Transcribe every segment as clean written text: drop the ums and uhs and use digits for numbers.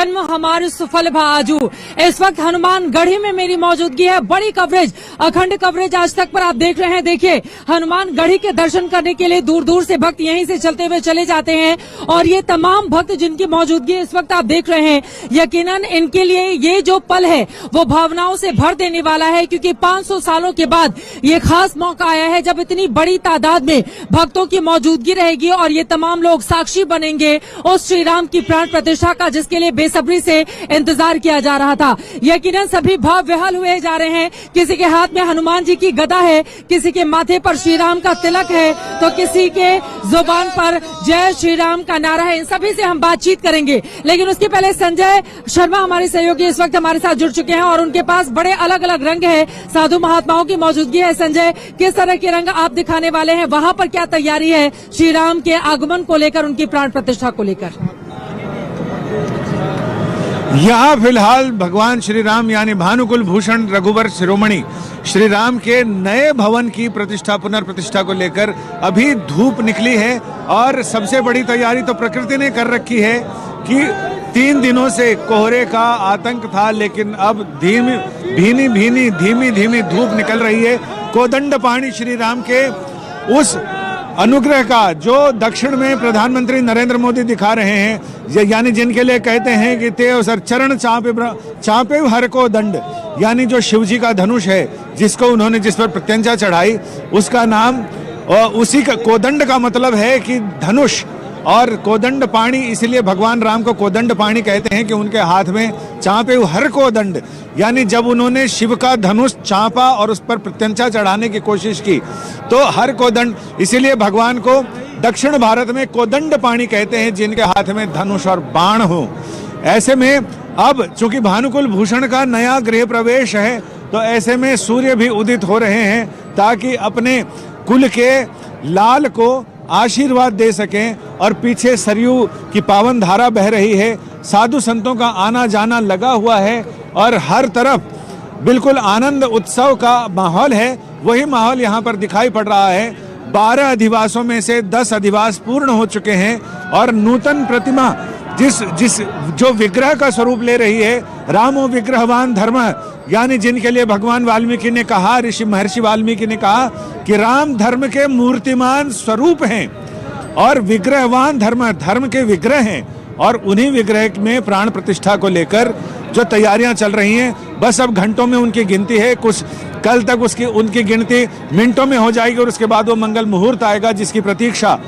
जन्म हमारे सुफल भाजू। इस वक्त हनुमान गढ़ी में मेरी मौजूदगी है। बड़ी कवरेज, अखंड कवरेज आज तक पर आप देख रहे हैं। देखिए, हनुमान गढ़ी के दर्शन करने के लिए दूर दूर से भक्त यहीं से चलते हुए चले जाते हैं और ये तमाम भक्त जिनकी मौजूदगी इस वक्त आप देख रहे हैं, यकीनन इनके लिए ये जो पल है वो भावनाओं से भर देने वाला है, क्योंकि 500 सालों के बाद ये खास मौका आया है जब इतनी बड़ी तादाद में भक्तों की मौजूदगी रहेगी और ये तमाम लोग साक्षी बनेंगे उस श्री राम की प्राण प्रतिष्ठा का, जिसके लिए बेसब्री से इंतजार किया जा रहा था। यकीनन सभी भाव विह्वल हुए जा रहे हैं। किसी के हाथ में हनुमान जी की गदा है, किसी के माथे पर श्री राम का तिलक है, तो किसी के जुबान पर जय श्री राम का नारा है। इन सभी से हम बातचीत करेंगे, लेकिन उसके पहले संजय शर्मा हमारे सहयोगी इस वक्त हमारे साथ जुड़ चुके हैं और उनके पास बड़े अलग अलग रंग है, साधु महात्माओं की मौजूदगी है। संजय, किस तरह के रंग आप दिखाने वाले हैं? वहां पर क्या तैयारी है श्री राम के आगमन को लेकर, उनकी प्राण प्रतिष्ठा को लेकर? यहाँ फिलहाल भगवान श्री राम यानी भानुकुल भूषण रघुवर शिरोमणि श्री राम के नए भवन की प्रतिष्ठा, पुनर्प्रतिष्ठा को लेकर अभी धूप निकली है और सबसे बड़ी तैयारी तो प्रकृति ने कर रखी है कि 3 दिनों से कोहरे का आतंक था, लेकिन अब धीमी धीमी धूप निकल रही है। कोदंड पाणी श्री राम के उस अनुग्रह का जो दक्षिण में प्रधानमंत्री नरेंद्र मोदी दिखा रहे हैं, यानी जिनके लिए कहते हैं कि ते सर चरण चापे हर को दंड, यानी जो शिव जी का धनुष है जिसको उन्होंने जिस पर प्रत्यंचा चढ़ाई, उसका नाम उसी का कोदंड का मतलब है कि धनुष, और कोदंड पाणी इसलिए भगवान राम को कोदंड पाणी कहते हैं कि उनके हाथ में चापे हर को दंड, यानी जब उन्होंने शिव का धनुष चापा और उस पर प्रत्यंचा चढ़ाने की कोशिश की तो हर को दंड, इसीलिए भगवान को दक्षिण भारत में कोदंड पाणी कहते हैं, जिनके हाथ में धनुष और बाण हो। ऐसे में अब चूंकि भानुकुल भूषण का नया गृह प्रवेश है, तो ऐसे में सूर्य भी उदित हो रहे हैं ताकि अपने कुल के लाल को आशीर्वाद दे सकें, और पीछे सरयू की पावन धारा बह रही है। साधु संतों का आना जाना लगा हुआ है और हर तरफ बिल्कुल आनंद उत्सव का माहौल है। वही माहौल यहाँ पर दिखाई पड़ रहा है। 12 अधिवासों में से 10 अधिवास पूर्ण हो चुके हैं और नूतन प्रतिमा जिस जो विग्रह का स्वरूप ले रही है, रामो विग्रहवान धर्म, यानी जिनके लिए भगवान वाल्मीकि ने कहा, ऋषि महर्षि वाल्मीकि ने कहा कि राम धर्म के मूर्तिमान स्वरूप हैं और विग्रहवान धर्म के विग्रह हैं, और उन्हीं विग्रह में प्राण प्रतिष्ठा को लेकर जो तैयारियां चल रही हैं, बस अब घंटों में उनकी गिनती है। कुछ कल तक उनकी गिनती मिनटों में हो जाएगी और उसके बाद वो मंगल मुहूर्त आएगा जिसकी प्रतीक्षा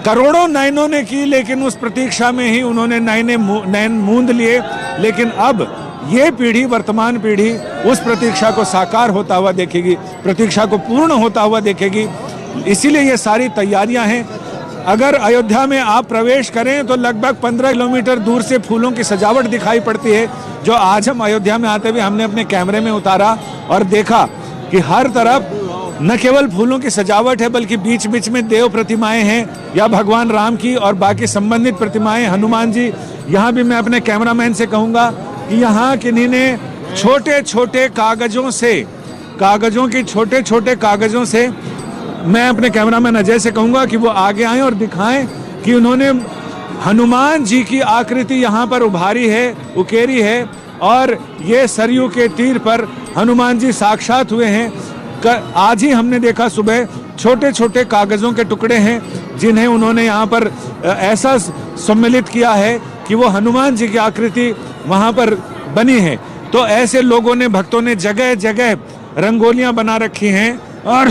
करोड़ों नयनों ने की, लेकिन उस प्रतीक्षा में ही उन्होंने नयन मूंद लिए। लेकिन अब ये पीढ़ी, वर्तमान पीढ़ी उस प्रतीक्षा को साकार होता हुआ देखेगी, प्रतीक्षा को पूर्ण होता हुआ देखेगी। इसीलिए ये सारी तैयारियां हैं। अगर अयोध्या में आप प्रवेश करें तो लगभग 15 किलोमीटर दूर से फूलों की सजावट दिखाई पड़ती है, जो आज हम अयोध्या में आते हुए हमने अपने कैमरे में उतारा और देखा कि हर तरफ न केवल फूलों की सजावट है, बल्कि बीच बीच में देव प्रतिमाएं हैं या भगवान राम की और बाकी संबंधित प्रतिमाएं, हनुमान जी। यहाँ भी मैं अपने कैमरामैन से कहूँगा कि यहाँ किन्हीं ने छोटे छोटे कागजों से मैं अपने कैमरामैन अजय से कहूँगा कि वो आगे आएं और दिखाएं कि उन्होंने हनुमान जी की आकृति यहाँ पर उभारी है, उकेरी है, और ये सरयू के तीर पर हनुमान जी साक्षात हुए हैं। आज ही हमने देखा सुबह छोटे छोटे कागजों के टुकड़े हैं जिन्हें उन्होंने यहाँ पर ऐसा सम्मिलित किया है कि वो हनुमान जी की आकृति वहाँ पर बनी है। तो ऐसे लोगों ने, भक्तों ने जगह जगह रंगोलियां बना रखी हैं, और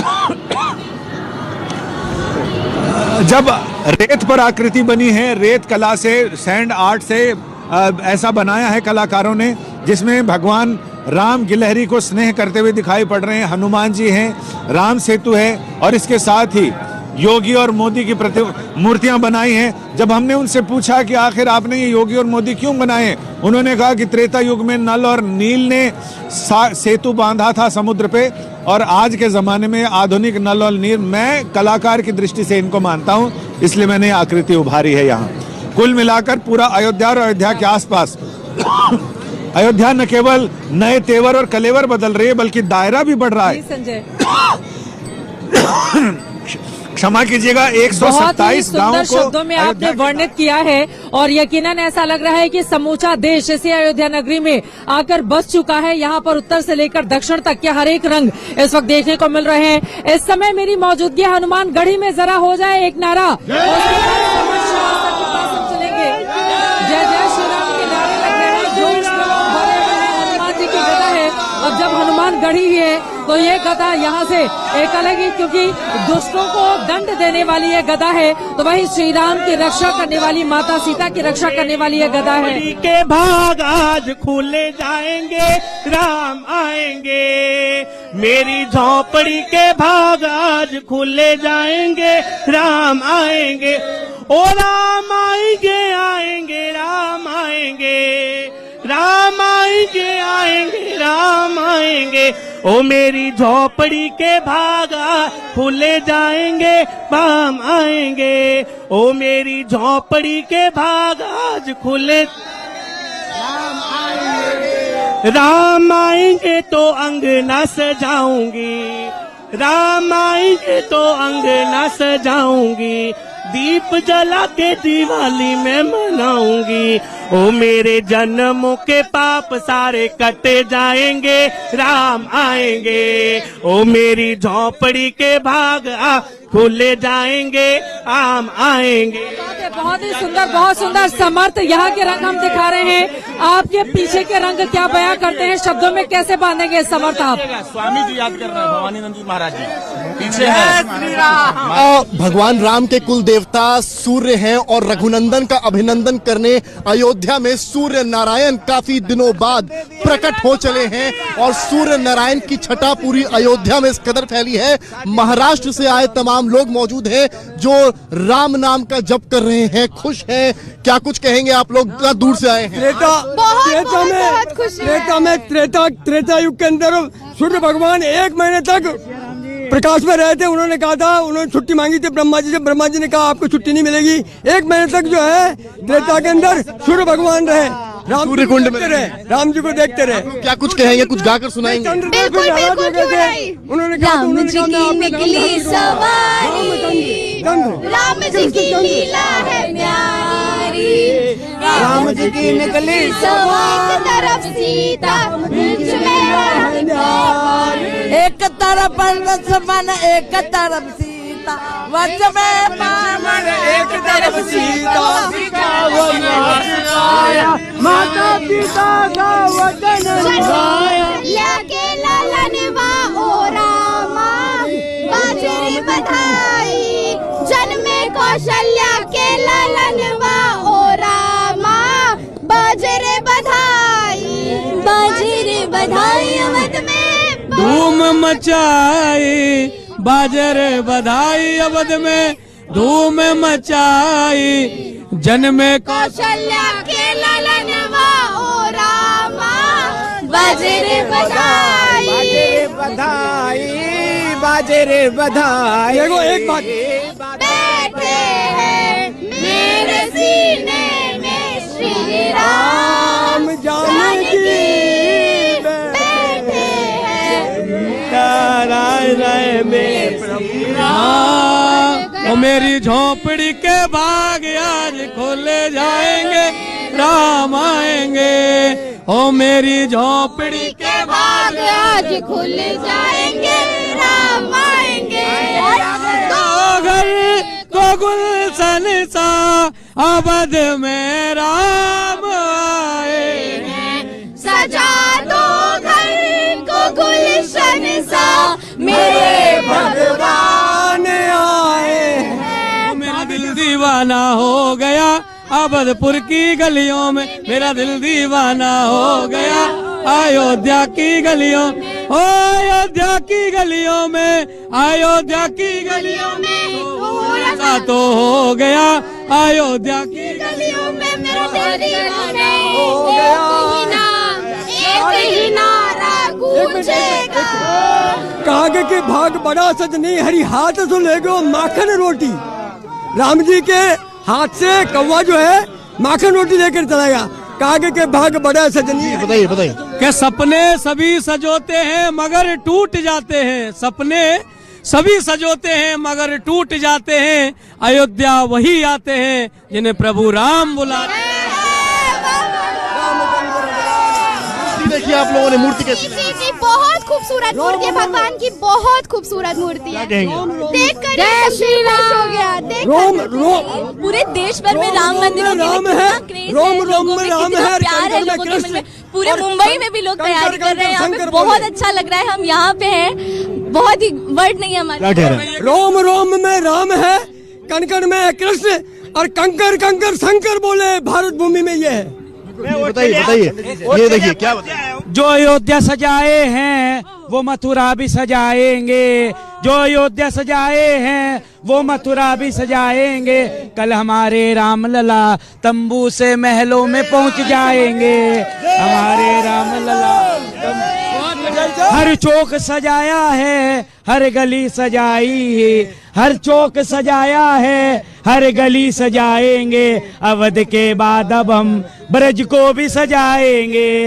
जब रेत पर आकृति बनी है, रेत कला से, सैंड आर्ट से ऐसा बनाया है कलाकारों ने, जिसमें भगवान राम गिलहरी को स्नेह करते हुए दिखाई पड़ रहे हैं, हनुमान जी हैं, राम सेतु है, और इसके साथ ही योगी और मोदी की मूर्तियां बनाई हैं। जब हमने उनसे पूछा कि आखिर आपने ये योगी और मोदी क्यों बनाए, उन्होंने कहा कि त्रेता युग में नल और नील ने सेतु बांधा था समुद्र पे, और आज के ज़माने में आधुनिक नल और नील, मैं कलाकार की दृष्टि से इनको मानता हूँ, इसलिए मैंने आकृति उभारी है यहाँ। कुल मिलाकर पूरा अयोध्या और अयोध्या के आसपास अयोध्या न केवल नए तेवर और कलेवर बदल रही है, बल्कि दायरा भी बढ़ रहा है। संजय क्षमा कीजिएगा, बहुत ही 127 गांवों सुंदर को शब्दों में आपने वर्णित किया है और यकीनन ऐसा लग रहा है कि समूचा देश इसी अयोध्या नगरी में आकर बस चुका है। यहाँ पर उत्तर से लेकर दक्षिण तक के हर एक रंग इस वक्त देखने को मिल रहे हैं। इस समय मेरी मौजूदगी हनुमान गढ़ी में जरा हो जाए एक नारा, उसके बाद समर श्रीवास्तव के पास हम चलेंगे। जय जय श्री राम के नारे लग रहे हैं, जोश में भरे हुए हैं। हनुमान जी की गदा है, अब जब हनुमान गढ़ी है तो ये गदा यहाँ से एक अलग ही, क्योंकि दुष्टों को दंड देने वाली ये गदा है, तो वही श्री राम की रक्षा करने वाली, माता सीता की रक्षा करने वाली ये गदा है। के भाग आज खुले जाएंगे, राम आएंगे। मेरी झोपड़ी के भाग आज खुले जाएंगे, राम आएंगे। ओ राम आएंगे, आएंगे, राम आएंगे, राम आएंगे, आएंगे, राम आएंगे। ओ मेरी झोपड़ी के भागा खुले जाएंगे, राम आएंगे। ओ मेरी झोपड़ी के भाग आज खुले, राम आएंगे तो अंगना सजाऊंगी, राम आएंगे तो अंगना सजाऊंगी। दीप जला के दिवाली में मनाऊंगी। ओ मेरे जन्मों के पाप सारे कटे जाएंगे, राम आएंगे। ओ मेरी झोपड़ी के भाग खुले जाएंगे, आम आएंगे। बहुत ही सुंदर, बहुत सुंदर समर्थ यहाँ के रंग हम दिखा रहे हैं। आपके पीछे के रंग क्या बयां करते हैं, शब्दों में कैसे बांधेंगे समर्थ आप? स्वामी जी याद कर रहे हैं, भवानीनंद जी महाराज जी पीछे है। भगवान राम के कुल देवता सूर्य हैं और रघुनंदन का अभिनंदन करने अयोध्या में सूर्य नारायण काफी दिनों बाद प्रकट हो चले हैं और सूर्य नारायण की छटा पूरी अयोध्या में इस कदर फैली है। महाराष्ट्र से आए तमाम लोग मौजूद हैं जो राम नाम का जप कर रहे हैं, खुश हैं। क्या कुछ कहेंगे आप लोग, इतना दूर से आए हैं? त्रेता युग के अंदर सूर्य भगवान 1 महीने तक प्रकाश में रहे थे। उन्होंने कहा था, उन्होंने छुट्टी मांगी थी ब्रह्मा जी से, ब्रह्मा जी ने कहा आपको छुट्टी नहीं मिलेगी। 1 महीने तक जो है त्रेता के अंदर सूर्य भगवान रहे, सूर्य कुंड में रहे, राम जी को देखते रहे। क्या कुछ कहेंगे, कुछ गाकर सुनाएंगे? उन्होंने कहा राम जी की निकली सवारी, राम जी की लीला है प्यारी। राम जी की निकली सवारी, एक तरफ सीता, बीच में राम, एक तरफ लक्ष्मण, एक तरफ सीता, वच में बामन, एक तरफ सीता, माता पिता का वचन लगे लालनवा ओ रामा, बाजरी बधाई जन्मे कौशल्या के लालनवा ओ रामा, बाजरे बधाई, बाजरे बधाई अवध में धूम मचाई, बाजर बधाई अवध में धूम मचाई। जन्मे कौशल्या के लालनवा ओ रामा, बाजरे बधाई, बाजरे बधाई, बाजरे बधाई। देखो एक बात, बैठे हैं मेरे सीने में श्री राम जानकी, बैठे ओ मेरी झोपड़ी के भाग आज खोले जाएंगे, राम आएंगे। ओ मेरी झोपड़ी के भाग आज खुल जाएंगे, राम आएंगे। तो घर को गुलशन सा अवध में राम आए, सजा दो घर को गुलशन सा मेरे भगवान आए। मेरा दिल दीवाना हो गया अवधपुर की गलियों में, मेरा दिल दीवाना हो गया अयोध्या की गलियों, ओ अयोध्या की गलियों में, अयोध्या की गलियों में थोड़ा तो हो गया अयोध्या की गलियों में, मेरा दिल दीवाना हो गया। एक ही नारा गूंजेगा, कागे के भाग बड़ा सजनी, हरी हाथ से ले गो माखन रोटी। राम जी के हाथ से कौवा जो है माखन रोटी लेकर चलाएगा। कागे के भाग बड़ा सजनी। बताइए बताइए। के सपने सभी सजोते हैं मगर टूट जाते हैं, सपने सभी सजोते हैं मगर टूट जाते हैं, अयोध्या वही आते हैं जिन्हें प्रभु राम बुलाते हैं। देखिए आप लोगों ने मूर्ति कैसी जी जी बहुत खूबसूरत मूर्ति है, भगवान की बहुत खूबसूरत मूर्ति है। देखकर ही सब दिल खुश हो गया। देखकर पूरे देश भर में राम मंदिरों के लिए कितना क्रेज है, लोगों में कितना प्यार है, लोगों के मन में। पूरे मुंबई में भी लोग तैयारी कर रहे हैं, यहाँ पे बहुत अच्छा लग रहा है। हम यहाँ पे हैं, बहुत ही वर्ड नहीं है हमारे। रोम रोम में राम है, कण कण में है कृष्ण, और कंकर कंकर शंकर बोले भारत भूमि में ये है। बताइए बताइए, ये देखिए क्या बताइए। जो अयोध्या सजाए हैं वो मथुरा भी सजाएंगे, जो अयोध्या सजाए हैं वो मथुरा भी सजाएंगे। कल हमारे राम लला तंबू से महलों में पहुंच जाएंगे, हमारे राम लला। हर चौक सजाया है, हर गली सजाई है, हर चौक सजाया है, हर गली सजाएंगे। अवध के बाद अब हम ब्रज को भी सजाएंगे।